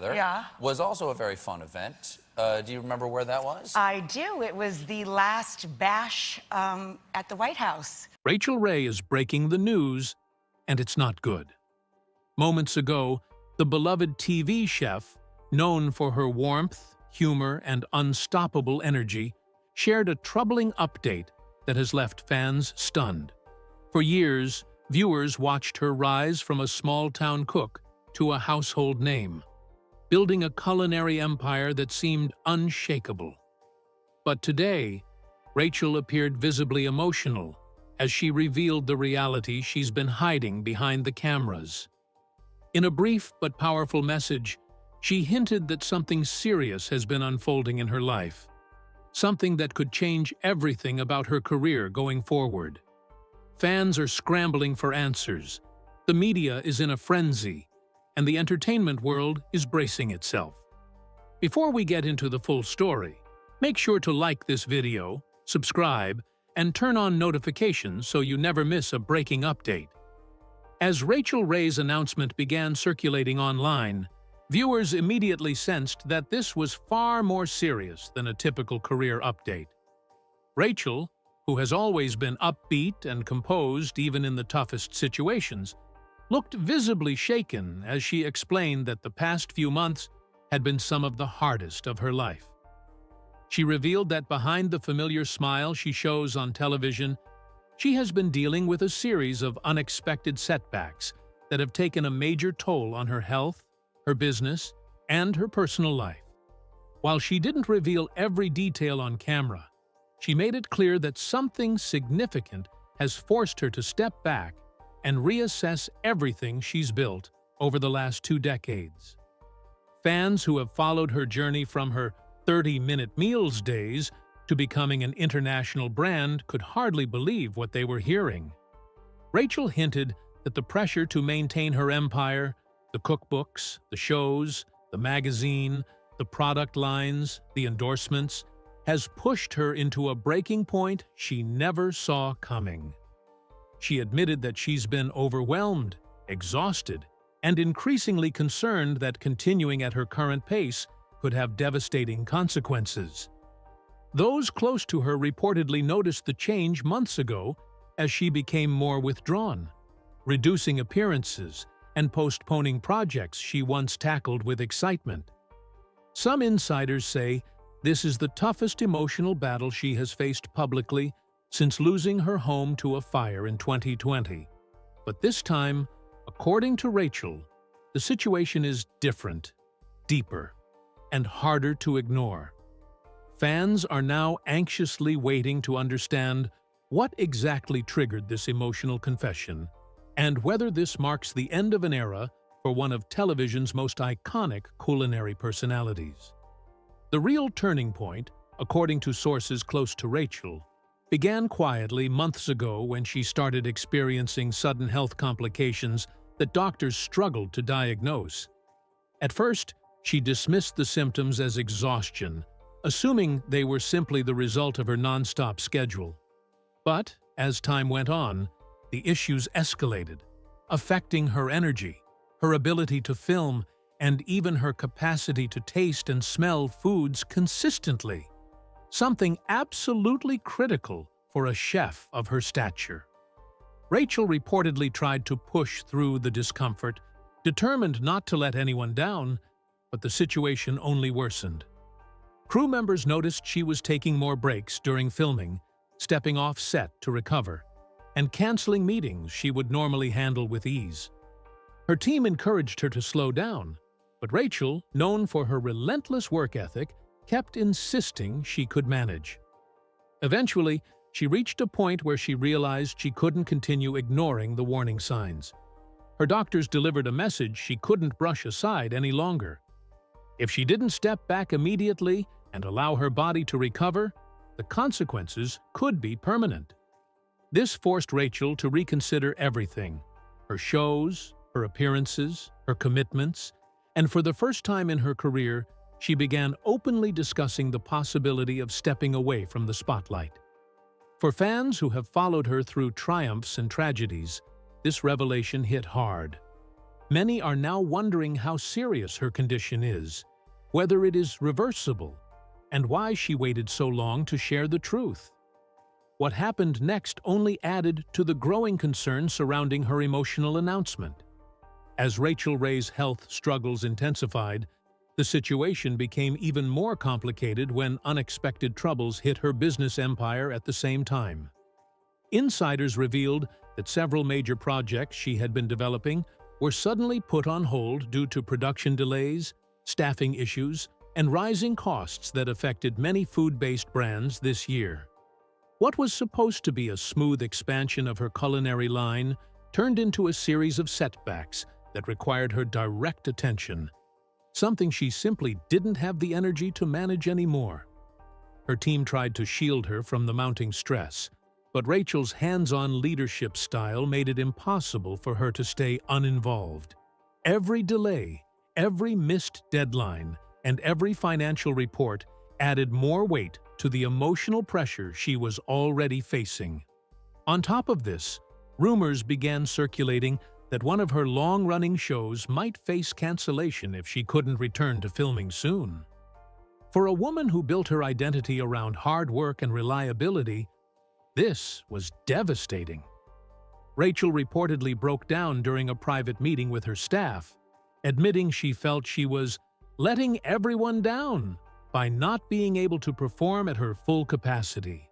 Yeah. was also a very fun event. Do you remember where that was? I do. It was the last bash at the White House. Rachael Ray is breaking the news, and it's not good. Moments ago, the beloved TV chef, known for her warmth, humor, and unstoppable energy, shared a troubling update that has left fans stunned. For years, viewers watched her rise from a small-town cook to a household name, building a culinary empire that seemed unshakable. But today, Rachael appeared visibly emotional as she revealed the reality she's been hiding behind the cameras. In a brief but powerful message, she hinted that something serious has been unfolding in her life, something that could change everything about her career going forward. Fans are scrambling for answers, the media is in a frenzy, and the entertainment world is bracing itself. Before we get into the full story, make sure to like this video, subscribe, and turn on notifications so you never miss a breaking update. As Rachael Ray's announcement began circulating online, viewers immediately sensed that this was far more serious than a typical career update. Rachael, who has always been upbeat and composed even in the toughest situations, looked visibly shaken as she explained that the past few months had been some of the hardest of her life. She revealed that behind the familiar smile she shows on television, she has been dealing with a series of unexpected setbacks that have taken a major toll on her health, her business, and her personal life. While she didn't reveal every detail on camera, she made it clear that something significant has forced her to step back and reassess everything she's built over the last 2 decades. Fans who have followed her journey from her 30-minute meals days to becoming an international brand could hardly believe what they were hearing. Rachael hinted that the pressure to maintain her empire, the cookbooks, the shows, the magazine, the product lines, the endorsements, has pushed her into a breaking point she never saw coming. She admitted that she's been overwhelmed, exhausted, and increasingly concerned that continuing at her current pace could have devastating consequences. Those close to her reportedly noticed the change months ago as she became more withdrawn, reducing appearances and postponing projects she once tackled with excitement. Some insiders say this is the toughest emotional battle she has faced publicly since losing her home to a fire in 2020. But this time, according to Rachael, the situation is different, deeper, and harder to ignore. Fans are now anxiously waiting to understand what exactly triggered this emotional confession and whether this marks the end of an era for one of television's most iconic culinary personalities. The real turning point, according to sources close to Rachael, began quietly months ago when she started experiencing sudden health complications that doctors struggled to diagnose. At first, she dismissed the symptoms as exhaustion, assuming they were simply the result of her non-stop schedule. But, as time went on, the issues escalated, affecting her energy, her ability to film, and even her capacity to taste and smell foods consistently, something absolutely critical for a chef of her stature. Rachael reportedly tried to push through the discomfort, determined not to let anyone down, but the situation only worsened. Crew members noticed she was taking more breaks during filming, stepping off set to recover, and canceling meetings she would normally handle with ease. Her team encouraged her to slow down, but Rachael, known for her relentless work ethic, kept insisting she could manage. Eventually, she reached a point where she realized she couldn't continue ignoring the warning signs. Her doctors delivered a message she couldn't brush aside any longer. If she didn't step back immediately and allow her body to recover, the consequences could be permanent. This forced Rachael to reconsider everything: her shows, her appearances, her commitments, and for the first time in her career, she began openly discussing the possibility of stepping away from the spotlight. For fans who have followed her through triumphs and tragedies, this revelation hit hard. Many are now wondering how serious her condition is, whether it is reversible, and why she waited so long to share the truth. What happened next only added to the growing concern surrounding her emotional announcement. As Rachael Ray's health struggles intensified, the situation became even more complicated when unexpected troubles hit her business empire at the same time. Insiders revealed that several major projects she had been developing were suddenly put on hold due to production delays, staffing issues, and rising costs that affected many food-based brands this year. What was supposed to be a smooth expansion of her culinary line turned into a series of setbacks that required her direct attention, something she simply didn't have the energy to manage anymore. Her team tried to shield her from the mounting stress, but Rachel's hands-on leadership style made it impossible for her to stay uninvolved. Every delay, every missed deadline, and every financial report added more weight to the emotional pressure she was already facing. On top of this, rumors began circulating that one of her long-running shows might face cancellation if she couldn't return to filming soon. For a woman who built her identity around hard work and reliability, this was devastating. Rachael reportedly broke down during a private meeting with her staff, admitting she felt she was letting everyone down by not being able to perform at her full capacity.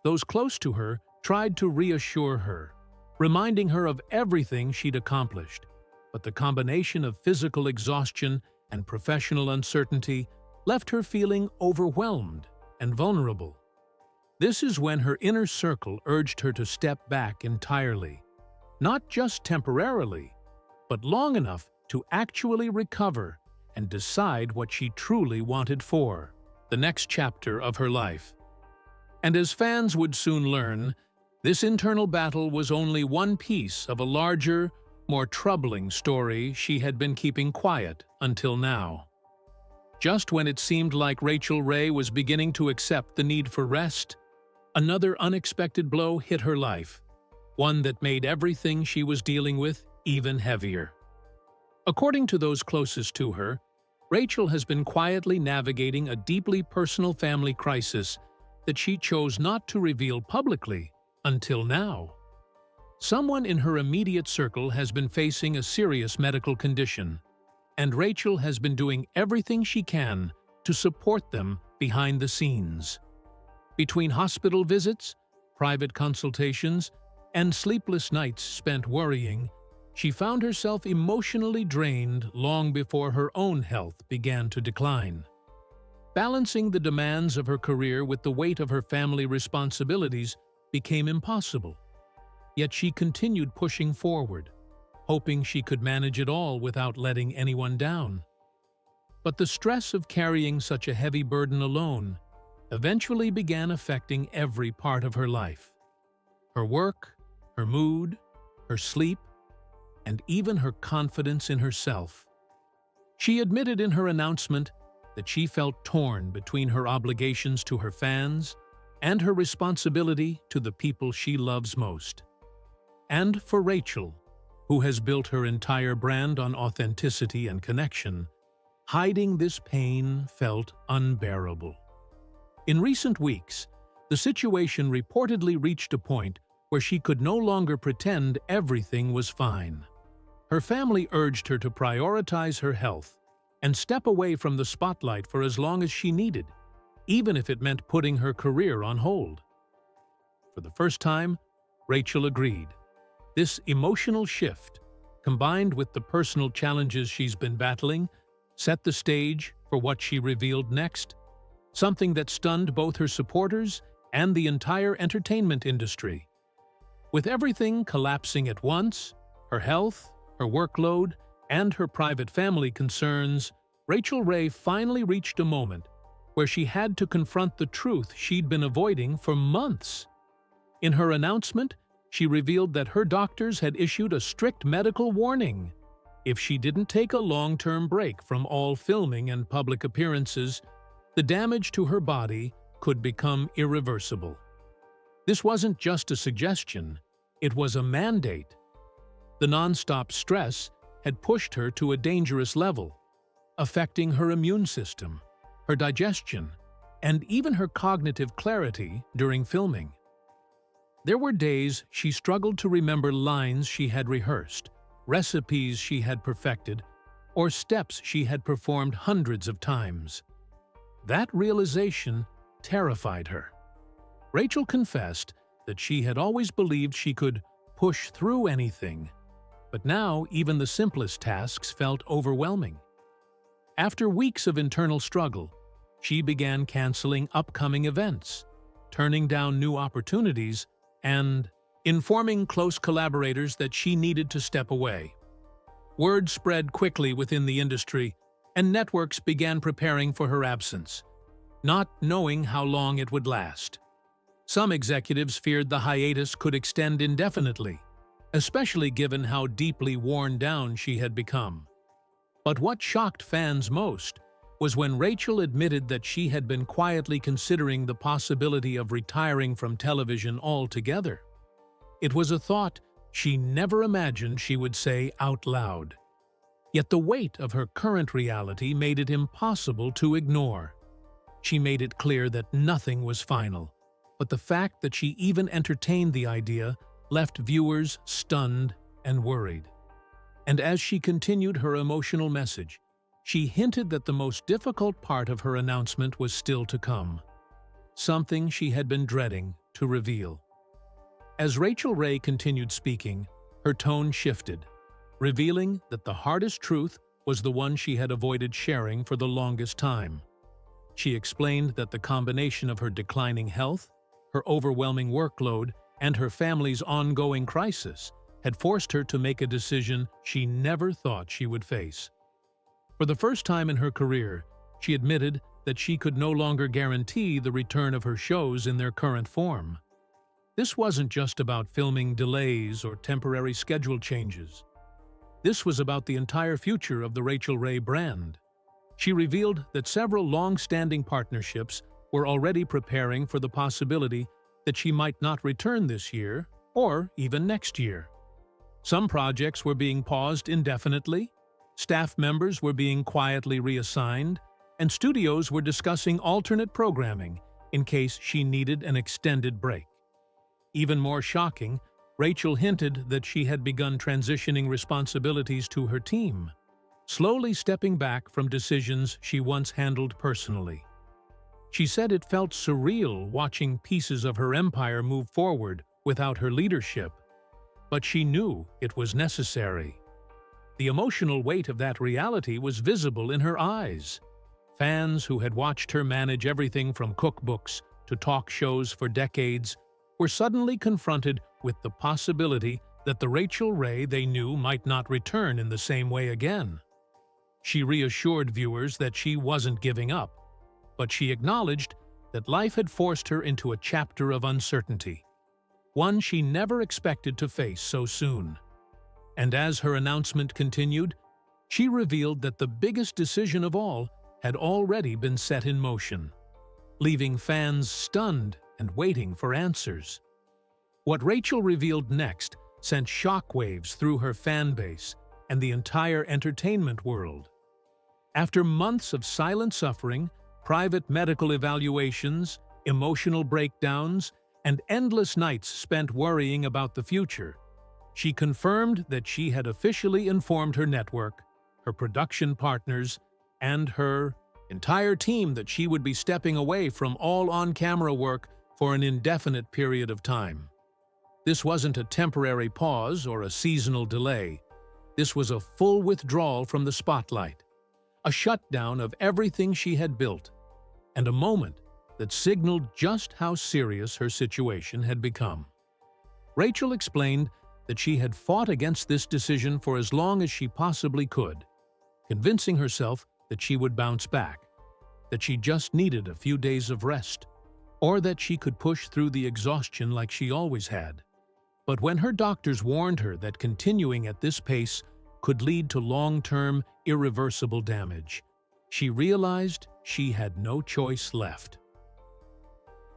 Those close to her tried to reassure her, reminding her of everything she'd accomplished, but the combination of physical exhaustion and professional uncertainty left her feeling overwhelmed and vulnerable. This is when her inner circle urged her to step back entirely, not just temporarily, but long enough to actually recover and decide what she truly wanted for the next chapter of her life. And as fans would soon learn, this internal battle was only one piece of a larger, more troubling story she had been keeping quiet until now. Just when it seemed like Rachael Ray was beginning to accept the need for rest, another unexpected blow hit her life, one that made everything she was dealing with even heavier. According to those closest to her, Rachael has been quietly navigating a deeply personal family crisis that she chose not to reveal publicly until now. Someone in her immediate circle has been facing a serious medical condition, and Rachael has been doing everything she can to support them behind the scenes. Between hospital visits, private consultations, and sleepless nights spent worrying, she found herself emotionally drained long before her own health began to decline. Balancing the demands of her career with the weight of her family responsibilities became impossible. Yet she continued pushing forward, hoping she could manage it all without letting anyone down. But the stress of carrying such a heavy burden alone eventually began affecting every part of her life. Her work, her mood, her sleep, and even her confidence in herself. She admitted in her announcement that she felt torn between her obligations to her fans and her responsibility to the people she loves most. And for Rachael, who has built her entire brand on authenticity and connection, hiding this pain felt unbearable. In recent weeks, the situation reportedly reached a point where she could no longer pretend everything was fine. Her family urged her to prioritize her health and step away from the spotlight for as long as she needed, even if it meant putting her career on hold. For the first time, Rachael agreed. This emotional shift, combined with the personal challenges she's been battling, set the stage for what she revealed next, something that stunned both her supporters and the entire entertainment industry. With everything collapsing at once, her health, her workload, and her private family concerns, Rachael Ray finally reached a moment where she had to confront the truth she'd been avoiding for months. In her announcement, she revealed that her doctors had issued a strict medical warning. If she didn't take a long-term break from all filming and public appearances, the damage to her body could become irreversible. This wasn't just a suggestion, it was a mandate. The non-stop stress had pushed her to a dangerous level, affecting her immune system, her digestion, and even her cognitive clarity during filming. There were days she struggled to remember lines she had rehearsed, recipes she had perfected, or steps she had performed hundreds of times. That realization terrified her. Rachael confessed that she had always believed she could push through anything, but now even the simplest tasks felt overwhelming. After weeks of internal struggle, she began canceling upcoming events, turning down new opportunities, and informing close collaborators that she needed to step away. Word spread quickly within the industry, and networks began preparing for her absence, not knowing how long it would last. Some executives feared the hiatus could extend indefinitely, especially given how deeply worn down she had become. But what shocked fans most was when Rachael admitted that she had been quietly considering the possibility of retiring from television altogether. It was a thought she never imagined she would say out loud. Yet the weight of her current reality made it impossible to ignore. She made it clear that nothing was final, but the fact that she even entertained the idea left viewers stunned and worried. And as she continued her emotional message, she hinted that the most difficult part of her announcement was still to come, something she had been dreading to reveal. As Rachael Ray continued speaking, her tone shifted, revealing that the hardest truth was the one she had avoided sharing for the longest time. She explained that the combination of her declining health, her overwhelming workload, and her family's ongoing crisis had forced her to make a decision she never thought she would face. For the first time in her career, she admitted that she could no longer guarantee the return of her shows in their current form. This wasn't just about filming delays or temporary schedule changes. This was about the entire future of the Rachael Ray brand. She revealed that several long-standing partnerships were already preparing for the possibility that she might not return this year or even next year. Some projects were being paused indefinitely, staff members were being quietly reassigned, and studios were discussing alternate programming in case she needed an extended break. Even more shocking, Rachael hinted that she had begun transitioning responsibilities to her team, slowly stepping back from decisions she once handled personally. She said it felt surreal watching pieces of her empire move forward without her leadership, but she knew it was necessary. The emotional weight of that reality was visible in her eyes. Fans who had watched her manage everything from cookbooks to talk shows for decades were suddenly confronted with the possibility that the Rachael Ray they knew might not return in the same way again. She reassured viewers that she wasn't giving up, but she acknowledged that life had forced her into a chapter of uncertainty, one she never expected to face so soon. And as her announcement continued, she revealed that the biggest decision of all had already been set in motion, leaving fans stunned and waiting for answers. What Rachael revealed next sent shockwaves through her fan base and the entire entertainment world. After months of silent suffering, private medical evaluations, emotional breakdowns, and endless nights spent worrying about the future, she confirmed that she had officially informed her network, her production partners, and her entire team that she would be stepping away from all on-camera work for an indefinite period of time. This wasn't a temporary pause or a seasonal delay. This was a full withdrawal from the spotlight, a shutdown of everything she had built, and a moment that signaled just how serious her situation had become. Rachael explained that she had fought against this decision for as long as she possibly could, convincing herself that she would bounce back, that she just needed a few days of rest, or that she could push through the exhaustion like she always had. But when her doctors warned her that continuing at this pace could lead to long-term, irreversible damage, she realized she had no choice left.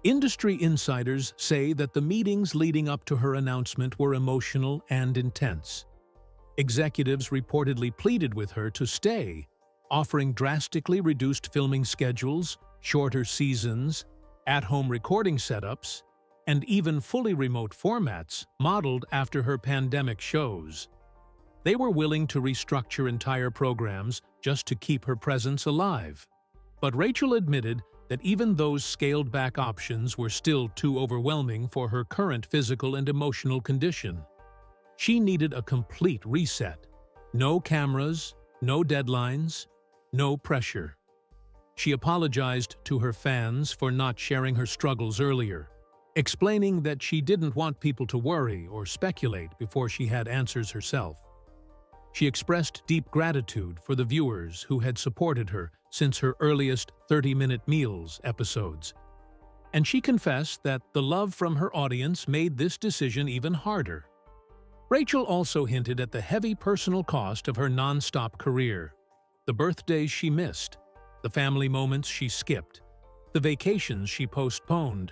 Industry insiders say that the meetings leading up to her announcement were emotional and intense. Executives reportedly pleaded with her to stay, offering drastically reduced filming schedules, shorter seasons, at-home recording setups, and even fully remote formats modeled after her pandemic shows. They were willing to restructure entire programs just to keep her presence alive. But Rachael admitted that even those scaled-back options were still too overwhelming for her current physical and emotional condition. She needed a complete reset. No cameras, no deadlines, no pressure. She apologized to her fans for not sharing her struggles earlier, explaining that she didn't want people to worry or speculate before she had answers herself. She expressed deep gratitude for the viewers who had supported her since her earliest 30-minute Meals episodes, and she confessed that the love from her audience made this decision even harder. Rachael also hinted at the heavy personal cost of her non-stop career, the birthdays she missed, the family moments she skipped, the vacations she postponed,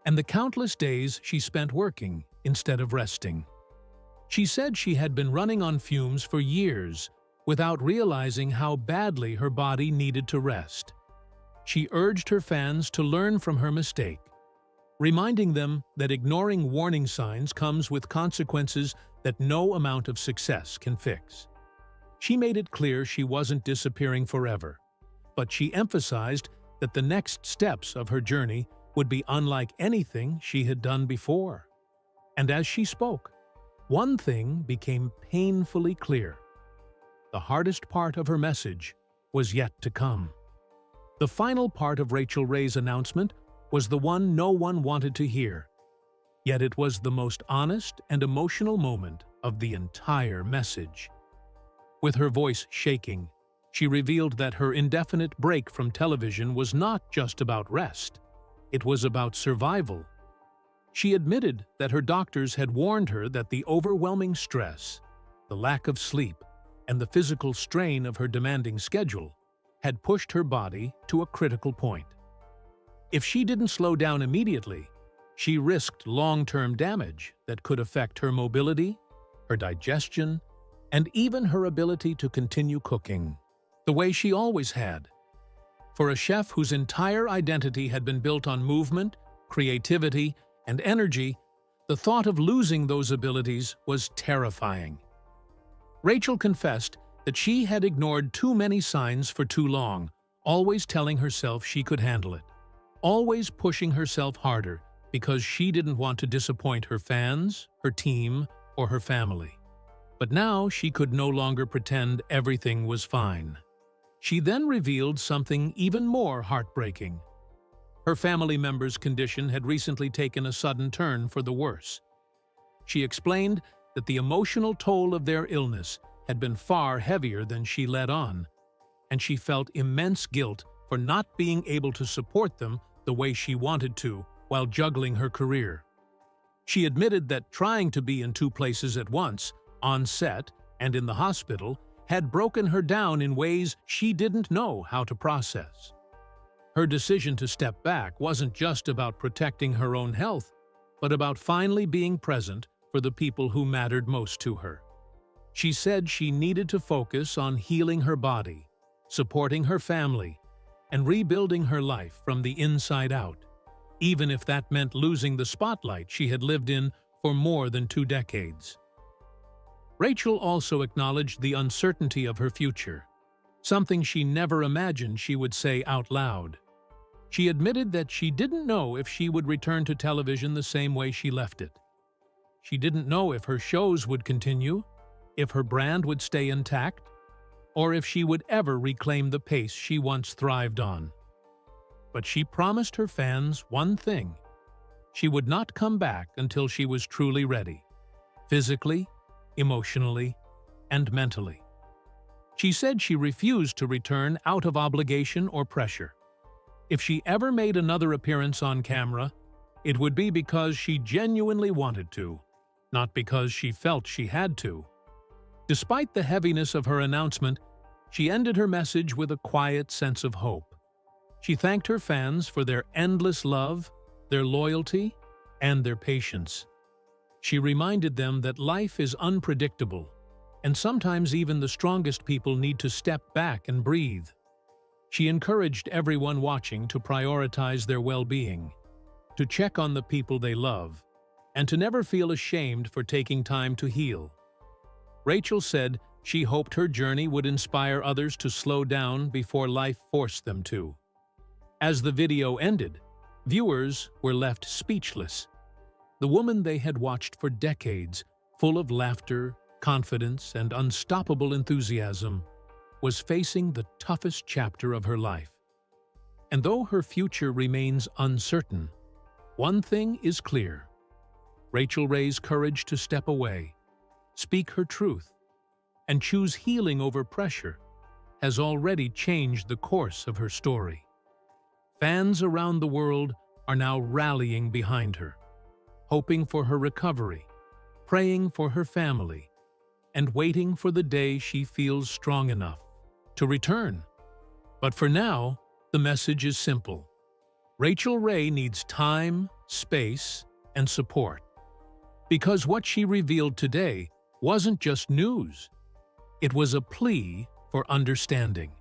and the countless days she spent working instead of resting. She said she had been running on fumes for years without realizing how badly her body needed to rest. She urged her fans to learn from her mistake, reminding them that ignoring warning signs comes with consequences that no amount of success can fix. She made it clear she wasn't disappearing forever, but she emphasized that the next steps of her journey would be unlike anything she had done before. And as she spoke, one thing became painfully clear. The hardest part of her message was yet to come. The final part of Rachael Ray's announcement was the one no one wanted to hear, yet it was the most honest and emotional moment of the entire message. With her voice shaking, she revealed that her indefinite break from television was not just about rest. It was about survival. She admitted that her doctors had warned her that the overwhelming stress, the lack of sleep, and the physical strain of her demanding schedule had pushed her body to a critical point. If she didn't slow down immediately, she risked long-term damage that could affect her mobility, her digestion, and even her ability to continue cooking the way she always had. For a chef whose entire identity had been built on movement, creativity, and energy, the thought of losing those abilities was terrifying. Rachael confessed that she had ignored too many signs for too long, always telling herself she could handle it, always pushing herself harder because she didn't want to disappoint her fans, her team, or her family. But now she could no longer pretend everything was fine. She then revealed something even more heartbreaking. Her family member's condition had recently taken a sudden turn for the worse. She explained that the emotional toll of their illness had been far heavier than she let on, and she felt immense guilt for not being able to support them the way she wanted to while juggling her career. She admitted that trying to be in two places at once, on set and in the hospital, had broken her down in ways she didn't know how to process. Her decision to step back wasn't just about protecting her own health, but about finally being present for the people who mattered most to her. She said she needed to focus on healing her body, supporting her family, and rebuilding her life from the inside out, even if that meant losing the spotlight she had lived in for more than 2 decades. Rachael also acknowledged the uncertainty of her future, something she never imagined she would say out loud. She admitted that she didn't know if she would return to television the same way she left it. She didn't know if her shows would continue, if her brand would stay intact, or if she would ever reclaim the pace she once thrived on. But she promised her fans one thing: she would not come back until she was truly ready, physically, emotionally, and mentally. She said she refused to return out of obligation or pressure. If she ever made another appearance on camera, it would be because she genuinely wanted to, not because she felt she had to. Despite the heaviness of her announcement, she ended her message with a quiet sense of hope. She thanked her fans for their endless love, their loyalty, and their patience. She reminded them that life is unpredictable, and sometimes even the strongest people need to step back and breathe. She encouraged everyone watching to prioritize their well-being, to check on the people they love, and to never feel ashamed for taking time to heal. Rachael said she hoped her journey would inspire others to slow down before life forced them to. As the video ended, viewers were left speechless. The woman they had watched for decades, full of laughter, confidence, and unstoppable enthusiasm, was facing the toughest chapter of her life. And though her future remains uncertain, one thing is clear. Rachael Ray's courage to step away, speak her truth, and choose healing over pressure has already changed the course of her story. Fans around the world are now rallying behind her, hoping for her recovery, praying for her family, and waiting for the day she feels strong enough to return. But for now, the message is simple. Rachael Ray needs time, space, and support. Because what she revealed today wasn't just news. It was a plea for understanding.